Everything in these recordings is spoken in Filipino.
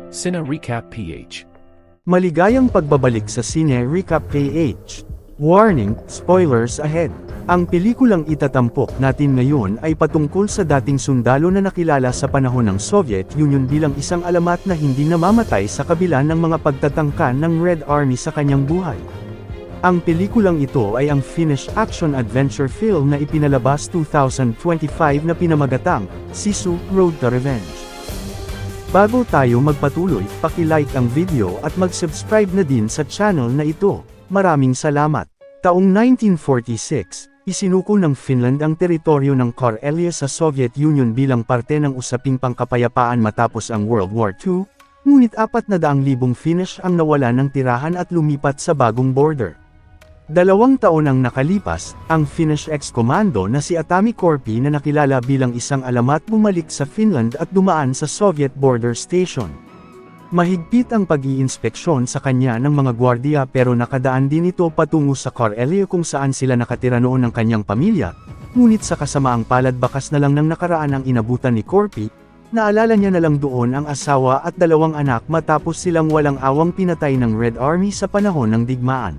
Cine Recap PH. Maligayang pagbabalik sa Cine Recap PH. Warning, spoilers ahead. Ang pelikulang itatampok natin ngayon ay patungkol sa dating sundalo na nakilala sa panahon ng Soviet Union bilang isang alamat na hindi namamatay sa kabila ng mga pagtatangka ng Red Army sa kanyang buhay. Ang pelikulang ito ay ang Finnish action-adventure film na ipinalabas 2025 na pinamagatang Sisu: Road to Revenge. Bago tayo magpatuloy, paki-like ang video at mag-subscribe na din sa channel na ito. Maraming salamat. Taong 1946, isinuko ng Finland ang teritoryo ng Karelia sa Soviet Union bilang parte ng usaping pangkapayapaan matapos ang World War II, ngunit 400,000 Finnish ang nawala ng tirahan at lumipat sa bagong border. 2 taon ang nakalipas, ang Finnish ex-commando na si Atami Korpi na nakilala bilang isang alamat bumalik sa Finland at dumaan sa Soviet border station. Mahigpit ang pag-iinspeksyon sa kanya ng mga gwardiya pero nakadaan din ito patungo sa Karelia kung saan sila nakatira noon ng kanyang pamilya, ngunit sa kasamaang palad bakas na lang ng nakaraan ang inabutan ni Korpi, naalala niya na lang doon ang asawa at 2 anak matapos silang walang awang pinatay ng Red Army sa panahon ng digmaan.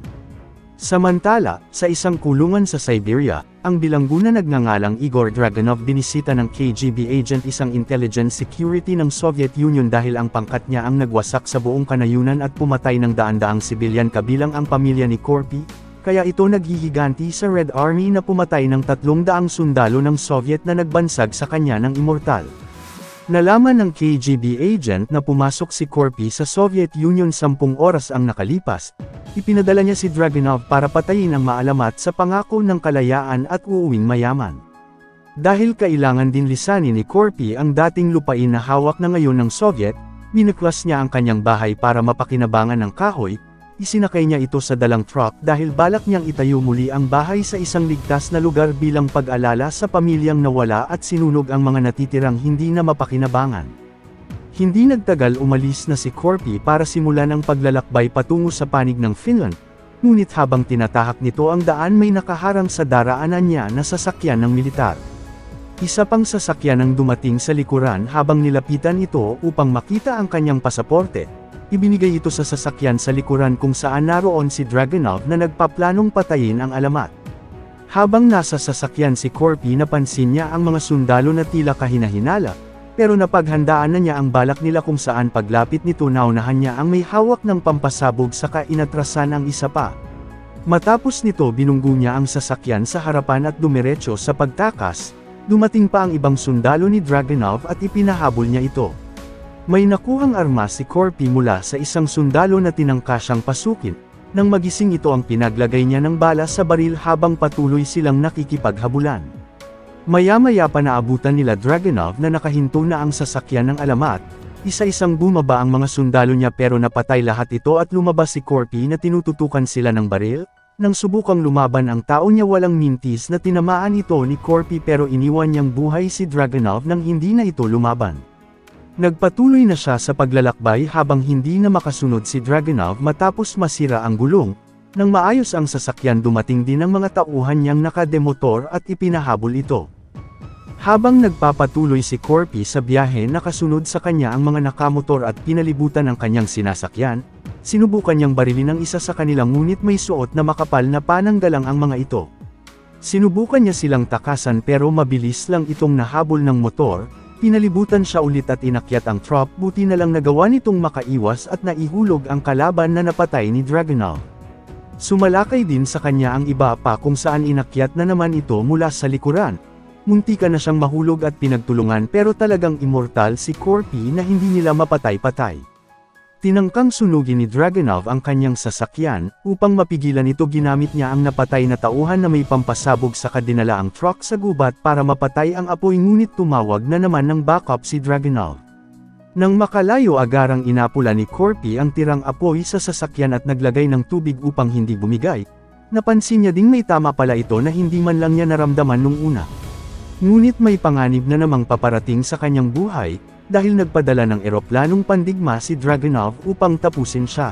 Samantala, sa isang kulungan sa Siberia, ang bilanggo na nagngangalang Igor Dragunov binisita ng KGB agent isang intelligence security ng Soviet Union dahil ang pangkat niya ang nagwasak sa buong kanayunan at pumatay ng daan-daang sibilyan kabilang ang pamilya ni Korpi, kaya ito naghihiganti sa Red Army na pumatay ng 300 sundalo ng Soviet na nagbansag sa kanya ng immortal. Nalaman ng KGB agent na pumasok si Korpi sa Soviet Union 10 oras ang nakalipas, ipinadala niya si Dragunov para patayin ang maalamat sa pangako ng kalayaan at uuwing mayaman. Dahil kailangan din lisanin ni Korpi ang dating lupain na hawak na ngayon ng Soviet, binuklas niya ang kanyang bahay para mapakinabangan ng kahoy, isinakay niya ito sa dalang truck dahil balak niyang itayo muli ang bahay sa isang ligtas na lugar bilang pag-alala sa pamilyang nawala at sinunog ang mga natitirang hindi na mapakinabangan. Hindi nagtagal umalis na si Korpi para simulan ang paglalakbay patungo sa panig ng Finland, ngunit habang tinatahak nito ang daan may nakaharang sa daraanan niya na sasakyan ng militar. Isa pang sasakyan ang dumating sa likuran habang nilapitan ito upang makita ang kanyang pasaporte. Ibinigay ito sa sasakyan sa likuran kung saan naroon si Dragunov na nagpaplanong patayin ang alamat. Habang nasa sasakyan si Korpi napansin niya ang mga sundalo na tila kahinahinala, pero napaghandaan na niya ang balak nila kung saan paglapit nito naunahan niya ang may hawak ng pampasabog saka inatrasan ang isa pa. Matapos nito binunggo niya ang sasakyan sa harapan at dumiretso sa pagtakas, dumating pa ang ibang sundalo ni Dragunov at ipinahabol niya ito. May nakuhang armas si Korpi mula sa isang sundalo na tinangka siyang pasukin, nang magising ito ang pinaglagay niya ng bala sa baril habang patuloy silang nakikipaghabulan. Maya-maya pa naabutan nila Dragunov na nakahinto na ang sasakyan ng alamat, isa-isang bumaba ang mga sundalo niya pero napatay lahat ito at lumabas si Korpi na tinututukan sila ng baril. Nang subukang lumaban ang tao niya walang mintis na tinamaan ito ni Korpi pero iniwan niyang buhay si Dragunov nang hindi na ito lumaban. Nagpatuloy na siya sa paglalakbay habang hindi na makasunod si Dragunov matapos masira ang gulong. Nang maayos ang sasakyan dumating din ang mga tauhan niyang nakademotor at ipinahabol ito. Habang nagpapatuloy si Korpi sa biyahe nakasunod sa kanya ang mga nakamotor at pinalibutan ang kanyang sinasakyan, sinubukan niyang barilin ang isa sa kanila ngunit may suot na makapal na pananggalang ang mga ito. Sinubukan niya silang takasan pero mabilis lang itong nahabol ng motor. Pinalibutan siya ulit at inakyat ang truck buti na lang nagawa nitong makaiwas at naihulog ang kalaban na napatay ni Dragunov. Sumalakay din sa kanya ang iba pa kung saan inakyat na naman ito mula sa likuran. Muntika na siyang mahulog at pinagtulungan pero talagang immortal si Korpi na hindi nila mapatay-patay. Tinangkang sunugin ni Dragunov ang kanyang sasakyan, upang mapigilan ito ginamit niya ang napatay na tauhan na may pampasabog sa dinala ang truck sa gubat para mapatay ang apoy ngunit tumawag na naman ng backup si Dragunov. Nang makalayo agarang inapula ni Korpi ang tirang apoy sa sasakyan at naglagay ng tubig upang hindi bumigay, napansin niya ding may tama pala ito na hindi man lang niya naramdaman nung una. Ngunit may panganib na namang paparating sa kanyang buhay, dahil nagpadala ng eroplanong pandigma si Dragunov upang tapusin siya.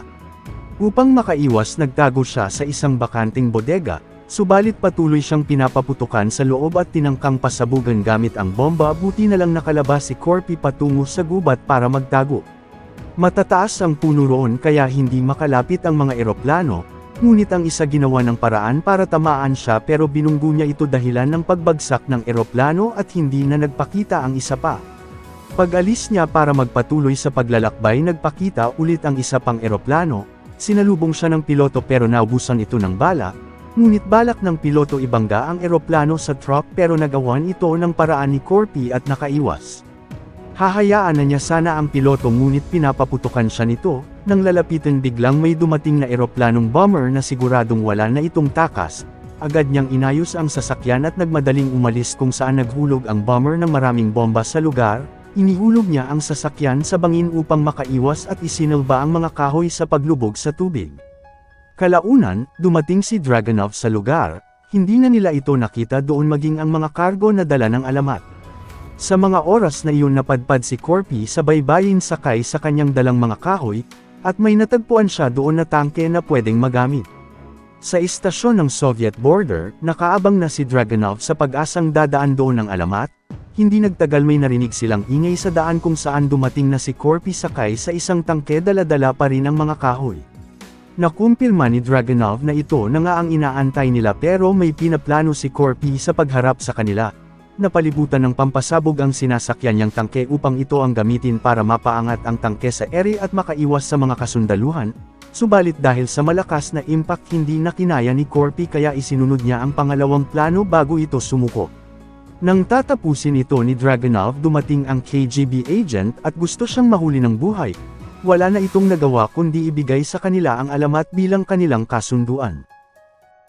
Upang makaiwas nagtago siya sa isang bakanting bodega, subalit patuloy siyang pinapaputukan sa loob at tinangkang pasabugan gamit ang bomba buti na lang nakalabas si Korpi patungo sa gubat para magtago. Matataas ang puno roon kaya hindi makalapit ang mga eroplano, ngunit ang isa ginawa ng paraan para tamaan siya pero binunggo niya ito dahilan ng pagbagsak ng eroplano at hindi na nagpakita ang isa pa. Pag-alis niya para magpatuloy sa paglalakbay nagpakita ulit ang isa pang eroplano, sinalubong siya ng piloto pero naubusan ito ng bala, ngunit balak ng piloto ibangga ang eroplano sa truck pero nagawan ito ng paraan ni Corpy at nakaiwas. Hahayaan na niya sana ang piloto ngunit pinapaputukan siya nito, nang lalapitan biglang may dumating na eroplanong bomber na siguradong wala na itong takas, agad niyang inayos ang sasakyan at nagmadaling umalis kung saan naghulog ang bomber ng maraming bomba sa lugar, inihulog niya ang sasakyan sa bangin upang makaiwas at isinalba ang mga kahoy sa paglubog sa tubig. Kalaunan, dumating si Dragunov sa lugar, hindi na nila ito nakita doon maging ang mga kargo na dala ng alamat. Sa mga oras na iyon napadpad si Corpy sa baybayin sakay sa kanyang dalang mga kahoy, at may natagpuan siya doon na tangke na pwedeng magamit. Sa istasyon ng Soviet border, nakaabang na si Dragunov sa pag-asang dadaan doon ng alamat, hindi nagtagal may narinig silang ingay sa daan kung saan dumating na si Corpy sakay sa isang tangke dala-dala pa rin ang mga kahoy. Nakumpirma ni Dragunov na ito na nga ang inaantay nila pero may pinaplano si Corpy sa pagharap sa kanila. Napalibutan ng pampasabog ang sinasakyan niyang tangke upang ito ang gamitin para mapaangat ang tangke sa ere at makaiwas sa mga kasundaluhan, subalit dahil sa malakas na impact hindi na kinaya ni Corpy kaya isinunod niya ang pangalawang plano bago ito sumuko. Nang tatapusin ito ni Dragunov dumating ang KGB agent at gusto siyang mahuli ng buhay. Wala na itong nagawa kundi ibigay sa kanila ang alamat bilang kanilang kasunduan.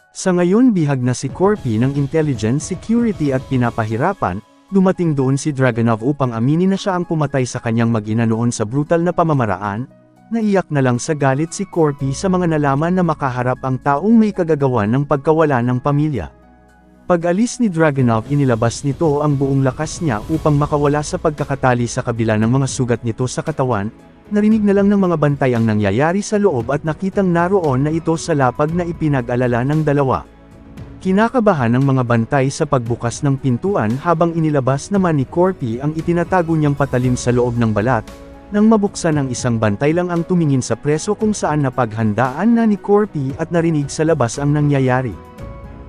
Sa ngayon bihag na si Corpy ng intelligence security at pinapahirapan, dumating doon si Dragunov upang aminin na siya ang pumatay sa kanyang mag-ina noon sa brutal na pamamaraan, naiyak na lang sa galit si Corpy sa mga nalaman na makaharap ang taong may kagagawan ng pagkawala ng pamilya. Pag-alis ni Dragunov inilabas nito ang buong lakas niya upang makawala sa pagkakatali sa kabila ng mga sugat nito sa katawan. Narinig na lang ng mga bantay ang nangyayari sa loob at nakitang naroon na ito sa lapag na ipinag-alala ng dalawa. Kinakabahan ng mga bantay sa pagbukas ng pintuan habang inilabas naman ni Corpy ang itinatago niyang patalim sa loob ng balat. Nang mabuksan ang isang bantay lang ang tumingin sa preso kung saan napaghandaan na ni Corpy at narinig sa labas ang nangyayari.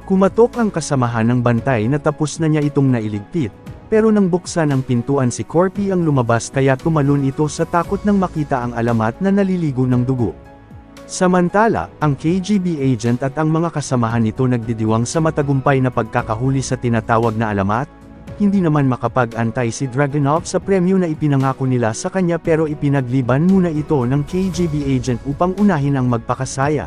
Kumatok ang kasamahan ng bantay na tapos na niya itong nailigpit. Pero nang buksan ang pintuan si Corpy ang lumabas kaya tumalon ito sa takot nang makita ang alamat na naliligo ng dugo. Samantala, ang KGB agent at ang mga kasamahan nito nagdidiwang sa matagumpay na pagkakahuli sa tinatawag na alamat, hindi naman makapag-antay si Dragunov sa premyo na ipinangako nila sa kanya pero ipinagliban muna ito ng KGB agent upang unahin ang magpakasaya.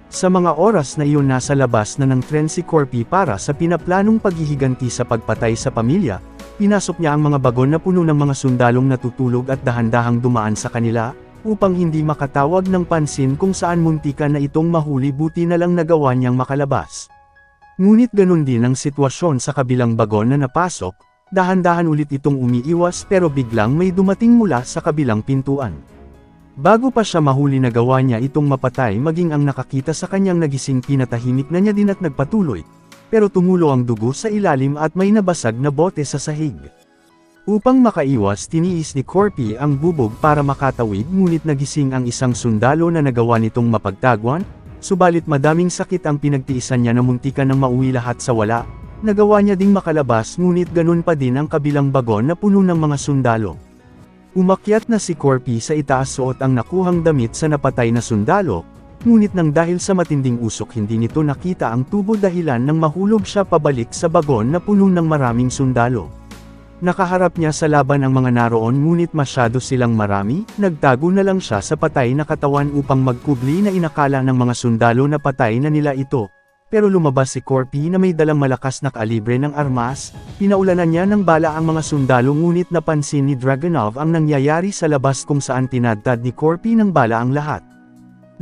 Sa mga oras na iyon nasa labas na ng tren si Corpy para sa pinaplanong paghihiganti sa pagpatay sa pamilya, pinasok niya ang mga bagon na puno ng mga sundalong natutulog at dahan-dahang dumaan sa kanila, upang hindi makatawag ng pansin kung saan muntikan na itong mahuli buti na lang nagawa niyang makalabas. Ngunit ganun din ang sitwasyon sa kabilang bagon na napasok, dahan-dahan ulit itong umiiwas pero biglang may dumating mula sa kabilang pintuan. Bago pa siya mahuli nagawa niya itong mapatay maging ang nakakita sa kanyang nagising pinatahimik na niya din at nagpatuloy, pero tumulo ang dugo sa ilalim at may nabasag na bote sa sahig. Upang makaiwas tiniis ni Corpy ang bubog para makatawid ngunit nagising ang isang sundalo na nagawa nitong mapagtagwan, subalit madaming sakit ang pinagtiisan niya na muntikan ng mauwi lahat sa wala, nagawa niya ding makalabas ngunit ganun pa din ang kabilang bagon na puno ng mga sundalo. Umakyat na si Corpy sa itaas suot ang nakuhang damit sa napatay na sundalo, ngunit nang dahil sa matinding usok hindi nito nakita ang tubo dahilan nang mahulog siya pabalik sa bagon na puno ng maraming sundalo. Nakaharap niya sa laban ang mga naroon ngunit masyado silang marami, nagtago na lang siya sa patay na katawan upang magkubli na inakala ng mga sundalo na patay na nila ito. Pero lumabas si Corpy na may dalang malakas na kalibre ng armas, pinaulanan niya ng bala ang mga sundalo ngunit napansin ni Dragunov ang nangyayari sa labas kung saan tinadtad ni Corpy ng bala ang lahat.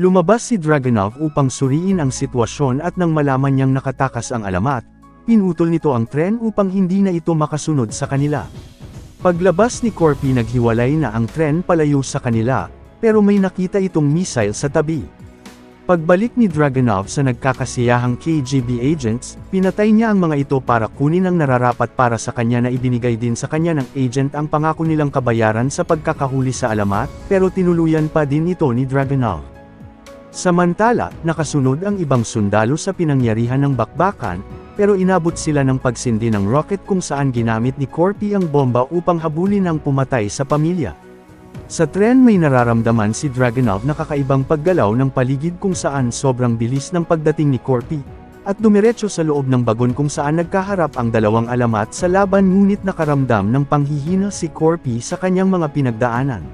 Lumabas si Dragunov upang suriin ang sitwasyon at nang malaman niyang nakatakas ang alamat, pinutol nito ang tren upang hindi na ito makasunod sa kanila. Paglabas ni Corpy naghiwalay na ang tren palayo sa kanila, pero may nakita itong missile sa tabi. Pagbalik ni Dragunov sa nagkakasiyahang KGB agents, pinatay niya ang mga ito para kunin ang nararapat para sa kanya na ibinigay din sa kanya ng agent ang pangako nilang kabayaran sa pagkakahuli sa alamat, pero tinuluyan pa din ito ni Dragunov. Samantala, nakasunod ang ibang sundalo sa pinangyarihan ng bakbakan, pero inabot sila ng pagsindi ng rocket kung saan ginamit ni Corpy ang bomba upang habulin ang pumatay sa pamilya. Sa tren may nararamdaman si Dragunov na kakaibang paggalaw ng paligid kung saan sobrang bilis ng pagdating ni Corpy, at dumiretso sa loob ng bagon kung saan nagkaharap ang dalawang alamat sa laban ngunit nakaramdam ng panghihina si Corpy sa kanyang mga pinagdaanan.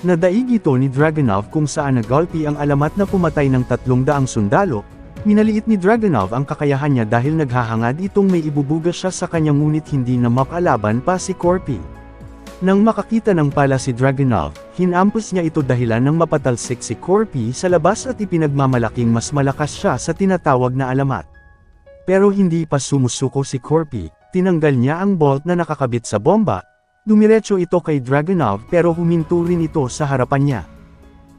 Nadaig ito ni Dragunov kung saan nagulpi ang alamat na pumatay ng 300 sundalo, minaliit ni Dragunov ang kakayahan niya dahil naghahangad itong may ibubuga siya sa kanya ngunit hindi na makalaban pa si Corpy. Nang makakita ng pala si Dragunov, hinampos niya ito dahilan ng mapatalsik si Corpy sa labas at ipinagmamalaking mas malakas siya sa tinatawag na alamat. Pero hindi pa sumusuko si Corpy, tinanggal niya ang bolt na nakakabit sa bomba, dumiretso ito kay Dragunov pero huminto rin ito sa harapan niya.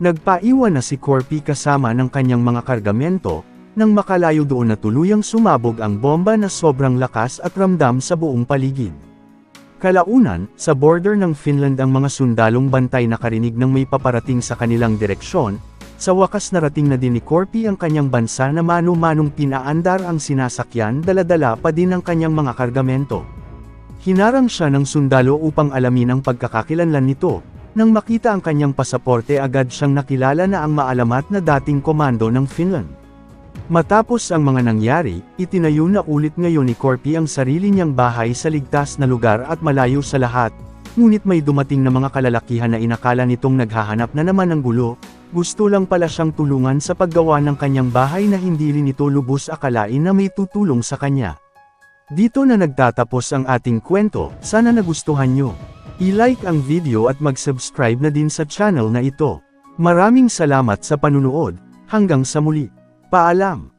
Nagpaiwan na si Corpy kasama ng kanyang mga kargamento, nang makalayo doon na tuluyang sumabog ang bomba na sobrang lakas at ramdam sa buong paligid. Kalaunan, sa border ng Finland ang mga sundalong bantay nakarinig ng may paparating sa kanilang direksyon, sa wakas narating na din ni Corpy ang kanyang bansa na mano-manong pinaandar ang sinasakyan dala-dala pa din ang kanyang mga kargamento. Hinarang siya ng sundalo upang alamin ang pagkakakilanlan nito, nang makita ang kanyang pasaporte agad siyang nakilala na ang maalamat na dating komando ng Finland. Matapos ang mga nangyari, itinayo na ulit ngayon ni Corpy ang sarili niyang bahay sa ligtas na lugar at malayo sa lahat, ngunit may dumating na mga kalalakihan na inakala nitong naghahanap na naman ng gulo, gusto lang pala siyang tulungan sa paggawa ng kanyang bahay na hindi rin ito lubos akalain na may tutulong sa kanya. Dito na nagtatapos ang ating kwento, sana nagustuhan nyo. I-like ang video at mag-subscribe na din sa channel na ito. Maraming salamat sa panunood, hanggang sa muli. Paalam!